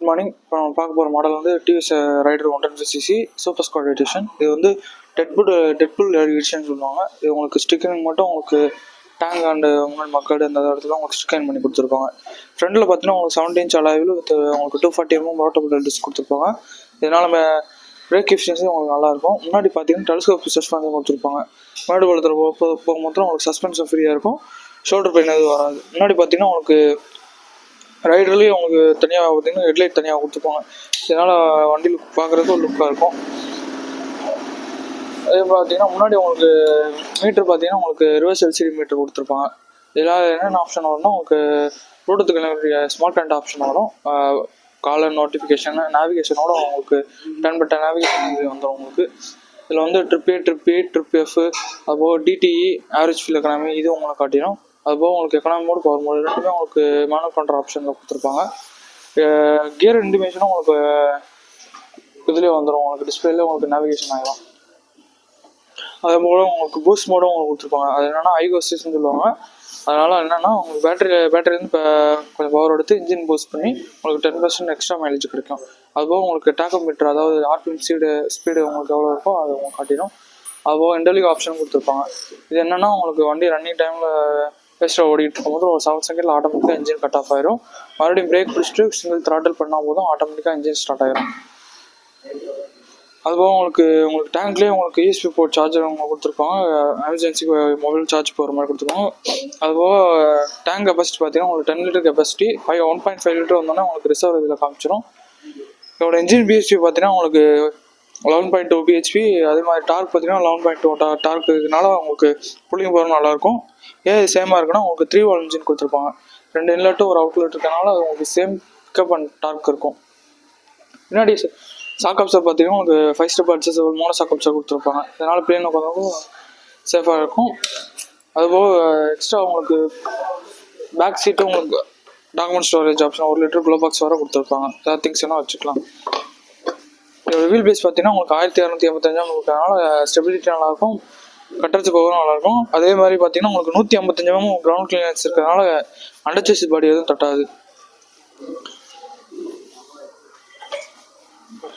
Good morning. இப்போ நம்ம பார்க்க போகிற மாடல் வந்து TVS Raider 125cc super squad edition. இது வந்து டெட்புல் எடிஷன் சொல்லுவாங்க. இது உங்களுக்கு ஸ்டிக்கரிங் மட்டும் உங்களுக்கு டேங்க் அண்டு முன்னாடி மக்கள் அந்த இடத்துல உங்களுக்கு ஸ்டிக்கரிங் பண்ணி கொடுத்துருப்பாங்க. ஃப்ரண்டில் பார்த்தீங்கன்னா உங்களுக்கு 17 inch அலாவில் வித் உங்களுக்கு 240mm ரோட்டபிள் டிஸ்க் கொடுத்துருப்பாங்க. இதனால் நம்ம பிரேக் எஃபிஷியன்சி உங்களுக்கு நல்லாயிருக்கும். முன்னாடி பார்த்தீங்கன்னா டெலிஸ்கோப் சஸ்பென்ஷன் கொடுத்துருப்பாங்க. முன்னாடி வளர்த்துற போக மொத்தம் உங்களுக்கு சஸ்பென்ஷன் ஃப்ரீயாக இருக்கும். ஷோல்டர் பெயின் எதுவும் வராது. முன்னாடி பார்த்தீங்கன்னா உங்களுக்கு ரைடர்லேயும் உங்களுக்கு தனியாக பார்த்தீங்கன்னா ஹெட்லைட் தனியாக கொடுத்துருப்பாங்க. இதனால் வண்டியில் பார்க்குறதுக்கு ஒரு லுக்காக இருக்கும். அதே பார்த்தீங்கன்னா முன்னாடி உங்களுக்கு மீட்ரு பார்த்தீங்கன்னா உங்களுக்கு ரிவர்ஸ் எல்சிடி மீட்ரு கொடுத்துருப்பாங்க. இதெல்லாம் என்னென்ன ஆப்ஷன் வரும்னா உங்களுக்கு ப்ளூடூத்துக்கு ஸ்மார்ட் கரண்ட் ஆப்ஷன் வரும். காலர் நோட்டிஃபிகேஷன் நேவிகேஷனோட உங்களுக்கு 10x10 நேவிகேஷன் இது வந்துடும். உங்களுக்கு இதில் வந்து ட்ரிப் எஃப் அதுபோக டிடிஇ ஆவரேஜ் ஃபீல் எக்கனாமி இது உங்களுக்கு காட்டிடும். அதுபோக உங்களுக்கு எக்கனாமி மோடு பவர் மோடு ரெண்டுமே உங்களுக்கு மேனுவல் கண்ட்ரோல் ஆப்ஷனில் கொடுத்துருப்பாங்க. கியர் இண்டிமேஷனும் உங்களுக்கு இதுலேயே வந்துடும். உங்களுக்கு டிஸ்பிளேல உங்களுக்கு நேவிகேஷன் ஆகிடும். அதே போல் உங்களுக்கு பூஸ்ட் மோடும் உங்களுக்கு கொடுத்துருப்பாங்க. அது என்னென்னா ஐகோஸ்டிஸ்ன்னு சொல்லுவாங்க. அதனால் என்னென்னா உங்களுக்கு பேட்டரிலேருந்து இப்போ கொஞ்சம் பவர் எடுத்து இன்ஜின் பூஸ்ட் பண்ணி உங்களுக்கு 10% எக்ஸ்ட்ரா மைலேஜ் கிடைக்கும். அதுபோக உங்களுக்கு டேக்கப் மீட்டர், அதாவது ஆர்பிஎம் ஸ்பீடு உங்களுக்கு எவ்வளோ இருக்கோ அதை உங்களுக்கு காட்டிடும். அதுபோக இன்டெலிக் ஆப்ஷன் கொடுத்துருப்பாங்க. இது என்னென்னா உங்களுக்கு வண்டி ரன்னிங் டைமில் வேஸ்ட்டாக ஓடிட்டு இருக்கும்போது ஒரு 7 செகண்டில் ஆட்டோமேட்டிக்காக இன்ஜின் கட் ஆஃப் ஆயிரும். மறுபடியும் பிரேக் பிடிச்சிட்டு சிங்கிள் த்ராட்டில் பண்ணால் போதும் ஆட்டோமேட்டிக்காக இன்ஜின் ஸ்டார்ட் ஆகிடும். அதுபோக உங்களுக்கு டேங்க்லேயே உங்களுக்கு யூஎஸ்பி போர்ட் சார்ஜர் அவங்க கொடுத்துருப்பாங்க. எமர்ஜென்சிக்கு மொபைல் சார்ஜ் போகிற மாதிரி கொடுத்துருப்பாங்க. அதுபோக டேங்க் கெப்பாசிட்டி பார்த்தீங்கன்னா உங்களுக்கு 10 லிட்டர் கெப்பாசிட்டி 1.5 லிட்டர் வந்தோன்னா உங்களுக்கு ரிசர்வ் இதில் காமிச்சிடும். இதோட இன்ஜின் பிஹெச்பி பார்த்தீங்கன்னா உங்களுக்கு 11.2 பிஹெச்பி. அதே மாதிரி டார்க் பார்த்தீங்கன்னா 11.2 டார்க் இருக்கிறதுனால உங்களுக்கு புல்லிங் பவர் நல்லாயிருக்கும். ஏன் சேமாக இருக்குன்னா உங்களுக்கு 3 volt இன்ஜின் கொடுத்துருப்பாங்க. 2 இன்லெட்டு ஒரு அவுட்லெட் இருக்கனால அது உங்களுக்கு சேம் பிக்கப் அண்ட் டார்க் இருக்கும். பின்னாடி சாக் அப்சர் பார்த்தீங்கன்னா உங்களுக்கு 5 step adjustable mono chalk Afsar கொடுத்துருப்பாங்க. இதனால் பிளேன் உட்காந்துக்கும் சேஃபாக இருக்கும். அதுபோக எக்ஸ்ட்ரா உங்களுக்கு பேக் சீட்டும் உங்களுக்கு document storage option 1 litre glow box வர கொடுத்துருப்பாங்க. ஏதாவது திங்ஸ் வேணால் வச்சுக்கலாம். இதோட வீல் பேஸ் பார்த்தீங்கன்னா உங்களுக்கு 1285 இருக்கிறதுனால ஸ்டெபிலிட்டி நல்லாயிருக்கும். கட்டர்ச்சி பவரும் நல்லாயிருக்கும். அதே மாதிரி பார்த்தீங்கன்னா உங்களுக்கு 155 கிரவுண்ட் கிளியரன்ஸ் இருக்கிறதுனால அண்டர்சேஸ் பாடி எதுவும் தட்டாது.